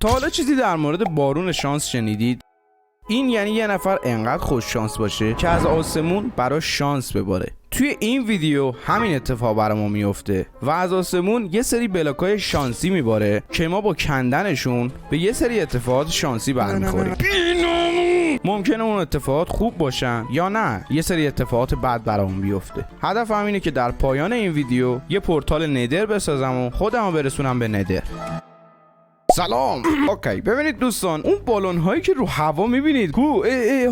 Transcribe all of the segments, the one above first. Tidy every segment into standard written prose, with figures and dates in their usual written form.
تا حالا چیزی در مورد بارون شانس شنیدید؟ این یعنی یه نفر انقدر خوش شانس باشه که از آسمون براش شانس بباره. توی این ویدیو همین اتفاق برامون میفته و از آسمون یه سری بلاکای شانسی میباره که ما با کندنشون به یه سری اتفاقات شانسی برمیخوریم. ممکنه اون اتفاقات خوب باشن یا نه یه سری اتفاقات بد برامون بیفته. هدفم اینه که در پایان این ویدیو یه پورتال ندر بسازم و خودمو برسونم به ندر. سلام. اوکی ببینید دوستان، اون بالون هایی که رو هوا میبینید کو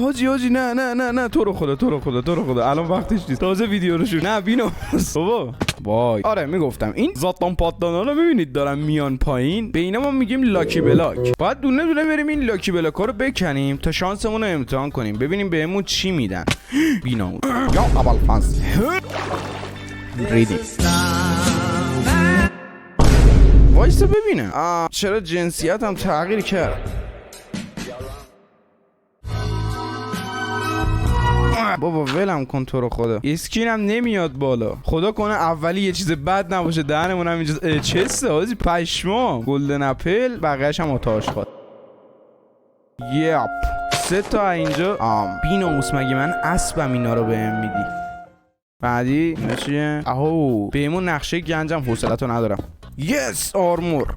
حاجی نه تو رو خدا الان وقتش نیست، تازه ویدیو رو شروع. نه بینو بابا وای. آره میگفتم این زاتان پاتانا رو میبینید دارن میان پایین، به اینا ما میگیم لاکی بلاک. باید دونه دونه بریم این لاکی بلاک ها رو بکنیم تا شانسمون رو امتحان کنیم ببینیم بهمون چی میدن. بینو یا اول فاز ریدی وایسا ببینم چرا جنسیت هم تغییر کرد. بابا ولم کن تو رو خدا، اسکینم نمیاد بالا. خدا کنه اولی یه چیز بد نباشه دهنمون هم اینجا چسته حاجی پشما. گلدن اپل بقیه‌اش هم آتاش خورد. یپ 3 تا اینجا. بیناموس مگه من اسبم اینا رو بهم میدی؟ بعدی چیه؟ اهو بهمون نقشه گنجم حوصله‌تو ندارم. یس آرمور.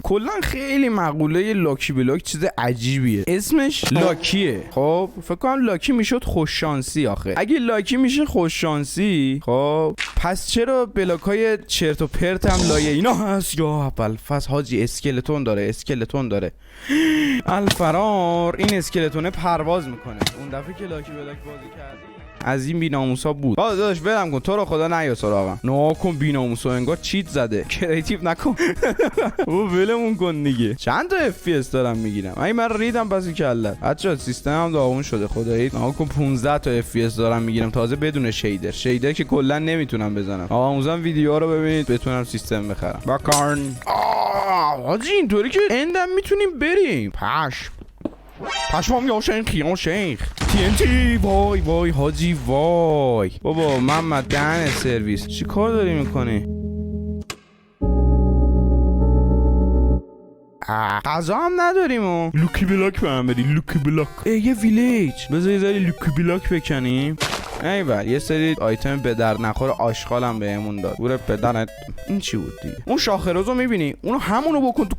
کلا خیلی مقوله لاکی بلاک چیز عجیبیه. اسمش لاکیه. خب فکر کنم لاکی میشد خوششانسی. آخه اگه لاکی میشه خوششانسی خب پس چرا بلاکای چرت و پرت هم لایه اینا هست؟ یا اول فاز حاجی اسکلتون داره الفرار. این اسکلتونه پرواز میکنه. اون دفعه که لاکی بلاک بازی کردی از این بیناموسا بود. داداش ولم کن تو رو خدا نیا سراغم. ناکن بیناموسا انگار چیت زده. کریتیو نکن. او ولمون کن دیگه. چند تا FPS دارم میگیرم؟ من ریدم پس کلت. بچا سیستمم داغون شده خدایی. ناکن 15 تا FPS دارم میگیرم تازه بدون شیدر که کلا نمیتونم بزنم. آقا موزم ویدیوها رو ببینید بتونم سیستم بخرم. باکارن حاجی اینطوری که اندم میتونیم بریم. پشمام یا شیخ TNT. وای حاجی وای. بابا محمد دهن سرویس چی کار داری میکنی؟ غذا هم نداریم و لوکی بلاک به هم بدی. لوکی بلاک یه ویلیج. بذار یه ذره لوکی بلاک بکنیم. ایول یه سری آیتم به در نخور آشغال هم بهمون داد. گوره پدرت. این چی بود دیگه؟ اون شاخرازو میبینی؟ اونو همونو بکن تو.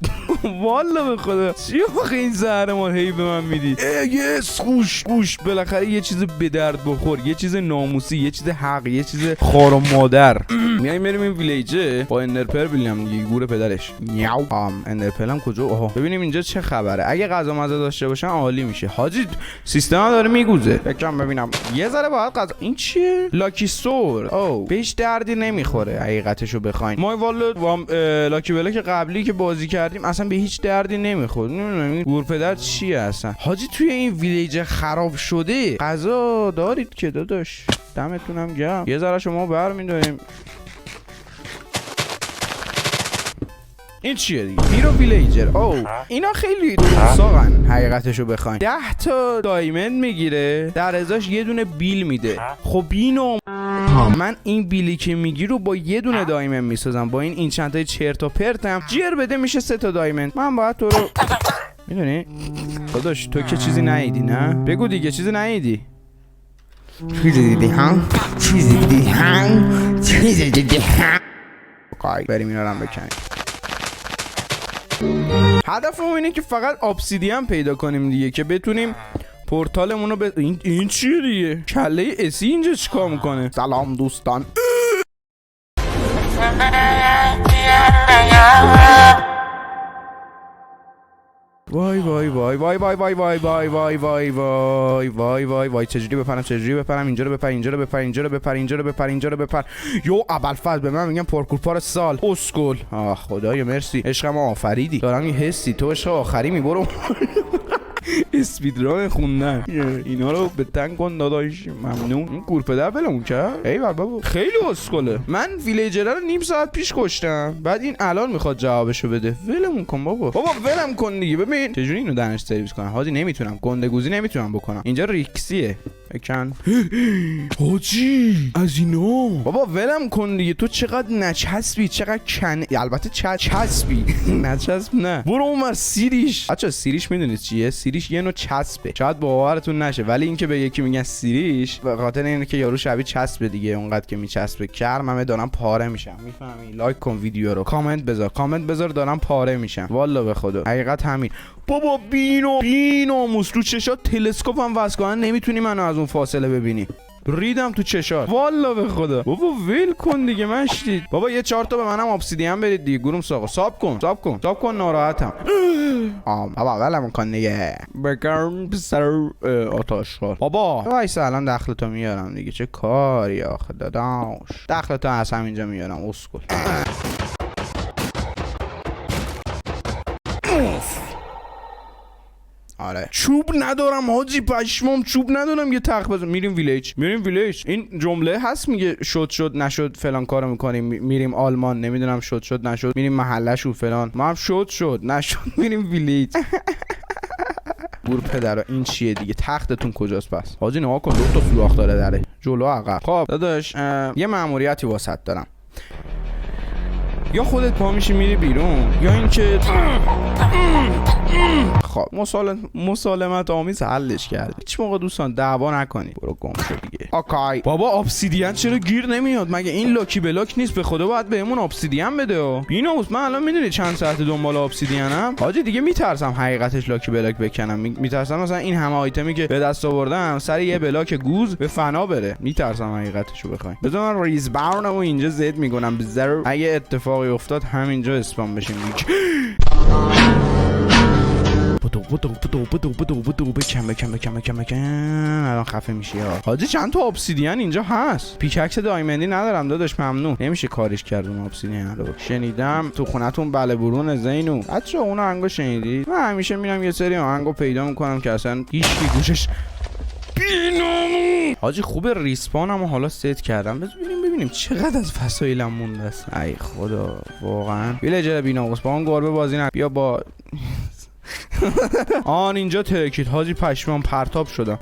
والا به خدا چی آخه این زهر ما هی به من میدی؟ یس خوش بالاخره یه چیز به درد بخور، یه چیز ناموسی، یه چیز حق، یه چیز خار و مادر. میایم بریم این ویلیجه با اندرپر ببینم دیگه. گوره پدرش نیاو. اندرپر هم کجا؟ آها ببینیم اینجا چه خبره. اگه غذا مزه داشته باشن عالی میشه. حاجی سیستم داره میگوزه. بکم ببینم یه ذره باید غذا. این چیه؟ لاکی سور. بهش دردی نمیخوره حقیقتشو بخواین. ما والا لاکی بلاک قبلی که بازی کردیم اصلا به هیچ دردی نمیخورد. نمیدونم این گور پدر چیه اصلا. حاجی توی این ویلیج خراب شده غذا دارید که داداش؟ دمتونم گرم. یه ذره شما برمی‌داریم. این چیه دیگه؟ هیرو ویلیجر. اینا خیلی دوساقن حقیقتشو بخواین. 10 تا دایمند میگیره در ازاش یه دونه بیل میده. خب اینو من این بیلی که میگی رو با یه دونه دایمند میسازم. با این چند تا چرت و پرتم جر بده میشه 3 تا دایمند. من باید تو رو میدونی داداش تو که چیزی ندیدی نه؟ بگو دیگه چیزی ندیدی. چیزی دیدی ها؟ بریم اینا رو هم بکنیم. هدفم اینه که فقط ابسیدین پیدا کنیم دیگه که بتونیم پورتالمون رو این چیه دیگه؟ کله اسی اینجا چیکار میکنه؟ سلام دوستان. وای چجوری بپرم؟ اینجا رو بپر. یو ابوالفضل به من میگن پارکور سال اسکول. خدایا مرسی عشقم آفریدی. دارم یه حسی تو عشق آخری میبرم. اسپیدران خوندن اینا رو به تنگ کن داداش. ممنون. این گورپدر ولمون کرد. ایول بابا خیلی اسکله. من ویلیجر رو نیم ساعت پیش کشتم بعد این الان میخواد جوابشو بده. ولمون کن بابا ولم کن دیگه. ببین چجوری اینو دانش سرویس کنم. حاجی نمیتونم گندگوزی نمیتونم بکنم. اینجا ریکسیه. بکن. حاجی از اینا بابا ولم کن دیگه. تو چقدر نچسبی، چقدر البته چسبی نچسب نه. برو اونور سیریش. بچا سیریش میدونید چیه؟ سیریش یه نوع چسبه. شاید باورتون نشه ولی اینکه به یکی میگن سیریش به خاطر اینه که یارو شبیه چسبه دیگه. اونقدر که میچسبه کرممه دارم پاره میشم. میفهمی؟ لایک کن ویدیو رو، کامنت بذار دارم پاره میشم والا به خدا. حقیقت همین. بابا بیناموس رو چشات تلسکوپ هم وصل کنن نمیتونی منو از اون فاصله ببینی. ریدم تو چشات والا به خدا. بابا ول کن دیگه مشتید. بابا یه 4 تا به منم ابسیدین برید دیگه. گروم ساقا ساب کن ناراحتم. بابا ولم کن دیگه. بگرم سر آتش بابا وایسا الان دخلتو میارم دیگه. چه کاری آخه داداش. دخلتو از همینجا میارم اسکل. آره چوب ندارم حاجی پشمام. چوب ندارم یه تخت بزنم. میریم ویلیج. این جمله هست میگه شد نشد فلان کارو میکنیم. میریم آلمان نمیدونم شد نشد میریم محلهشو فلان. ما هم شد نشد میریم ویلیج. بور پدر این چیه دیگه؟ تختتون کجاست پس؟ حاجی نگاه کن 2 تا سوراخ داره دره جلو عقب. خب داداش یه مأموریتی واسط دارم. یا خودت پا میشی میری بیرون یا اینکه خب مسالمت آمیز حلش کرد. هیچ موقع دوستان دعوا نکنید. برو گم شو دیگه. آکای بابا ابسیدین چرا گیر نمیاد؟ مگه این لاکی بلاک نیست؟ به خدا باید بهمون ابسیدین بده. بیناموس من الان میدونی چند ساعت دنبال ابسیدینم حاجی. دیگه میترسم حقیقتش لاکی بلاک بکنم. میترسم مثلا این همه آیتمی که به دست آوردم سر یه بلاک گوز به فنا بره. میترسم حقیقتشو بخوایم. بذار من ریز باونمو اینجا زد میکنم بذار اگه اتفاقی افتاد همینجا اسپام بشیم دیگه. بدو بکن الان خفه میشی ها. حاجی چند تا ابسیدین اینجا هست. پیککس دایمندی ندارم داداش ممنون. نمیشه کارش کرد اون ابسیدین رو. شنیدم تو خونتون بله برون زینو. بچا اون آهنگو شنیدید؟ من همیشه میرم یه سری آهنگو پیدا میکنم که اصلا هیچکی گوشش بینامو. حاجی خوب ریسپانمو حالا ست کردم. ببینیم چقدر از وسایلم مونده است. ای خدا واقعا. ویلیجر بیناموس با اون گربه بازی نه. بیا با اینجا ترکید حاجی پشمام.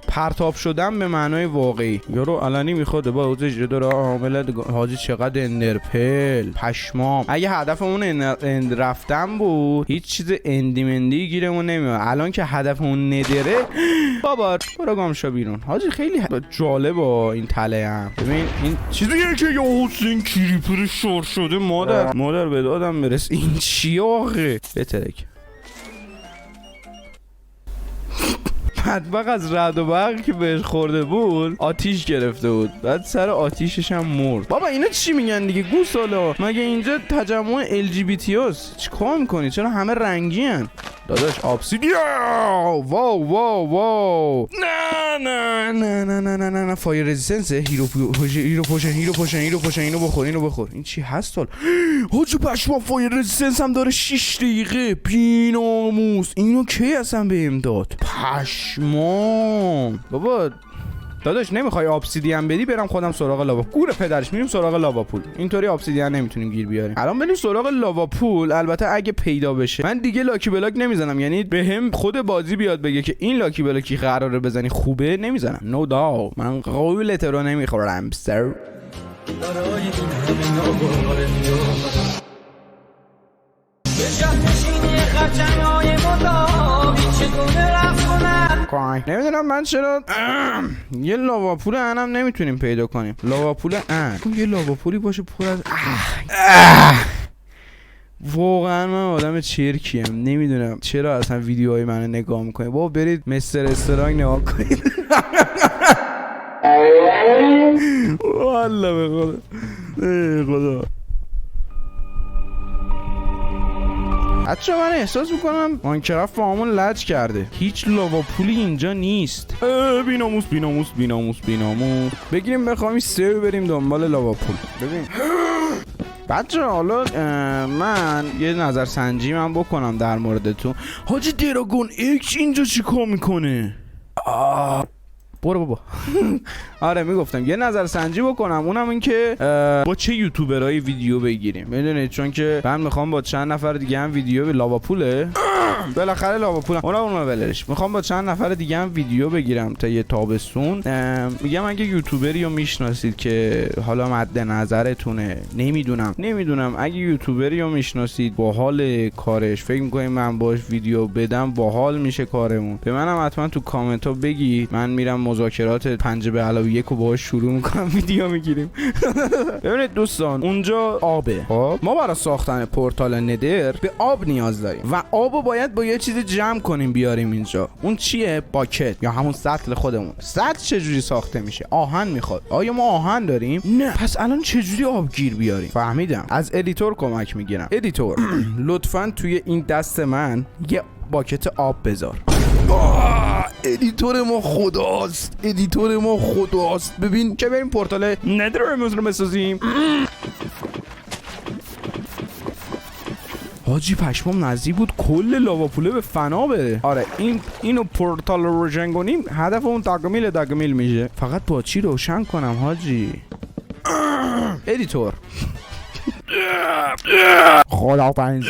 پرتاب شدم به معنای واقعی. یارو علنی میخواد با اوزش داره عامل حاجی. چقدر اندرپل پشمام. اگه هدفمون اند رفتن بود هیچ چیز اندیمندی گیرمون نمیاد. الان که هدفمون ندره بابا برو گم شو بیرون. حاجی خیلی جالبه این تله هم. ببین این چیزیه که یا حسین کریپر شور شده. مادر به دادم برس. این چیه آخه؟ بترک بدبخت از رعد و برق که بهش خورده بود آتیش گرفته بود. بعد سر آتیشش هم مرد. بابا اینا چی میگن دیگه گوسالا؟ مگه اینجا تجمع LGBT چیکار میکنی؟ چرا همه رنگی هن؟ داداش ابسیدین. واو نه فایر رزیستنس. هیرو پوشن اینو بخور. این چی هست حال؟ حاجی پشما فایر رزیستنس هم داره 6 دقیقه. بیناموس اینو کی اصلا بهم داد؟ پشمام. بابا داداش نمیخوای ابسیدین بدی برم خودم سراغ لاوا. گور پدرش میریم سراغ لاوا پول. اینطوری ابسیدین نمیتونیم گیر بیاریم. الان بریم سراغ لاوا پول. البته اگه پیدا بشه من دیگه لاکی بلاک نمیزنم. یعنی بهم خود بازی بیاد بگه که این لاکی بلاکی قراره بزنی خوبه نمیزنم. نو داو من قولت رو نمیخورم سر. نمیدونم من چرا یه لاواپول انم نمیتونیم پیدا کنیم. لاواپول ان یه لاواپولی باشه پر از واقعا من آدم چرکیم. نمیدونم چرا اصلا ویدیوهای منو نگاه میکنید. بابا برید مستر استرانگ نگاه کنید. والله به خدا. حتی من احساس میکنم ماینکرافت با همون لج کرده. هیچ لاواپولی اینجا نیست. بیناموس بگیریم بخوایم سیو بریم دنبال لاواپول. ببین بچه حالا من یه نظرسنجی من بکنم در موردتون. حاجی دراگون ایکس اینجا چی کار میکنه؟ برو بابا. آره میگفتم یه نظر سنجی بکنم. اونم این که با چه یوتیوبرای ویدیو بگیریم. میدونید چون که من میخوام با چند نفر دیگه هم ویدیو به لاواپوله بالاخره لاواپولم. اونا ولش. میخوام با چند نفر دیگه هم ویدیو بگیرم تا یه تابستون. میگم اگه یوتیوبری رو میشناسید که حالا مد نظرتونه، نمیدونم اگه یوتیوبری رو میشناسید باحال کارش، فکر میکنید من باش ویدیو بدم باحال میشه کارمون، به منم حتما تو کامنت ها بگی. من میرم مذاکرات 5+1 رو باهاش شروع میکنم، ویدیو میگیریم. ببینید دوستان، اونجا آبه. خب ما برای ساختن پورتال ندر به آب نیاز داریم و آبو باید با یه چیزی جمع کنیم بیاریم اینجا. اون چیه؟ باکت یا همون سطل خودمون. سطل چجوری ساخته میشه؟ آهن میخواد. آیا ما آهن داریم؟ نه. پس الان چجوری آبگیر بیاریم؟ فهمیدم. از ادیتور کمک میگیرم. ادیتور لطفاً توی این دست من یه باکت آب بذار. ادیتور ما خداست. ببین که بریم پورتال ندر رو بسازیم. حاجی پشمام نزدیک بود کل لاواپوله به فنا بره. آره اینو پورتال رو روشن کنیم هدفمون تکمیل میشه. فقط با چی روشن کنم حاجی؟ ادیتور خداحافظ.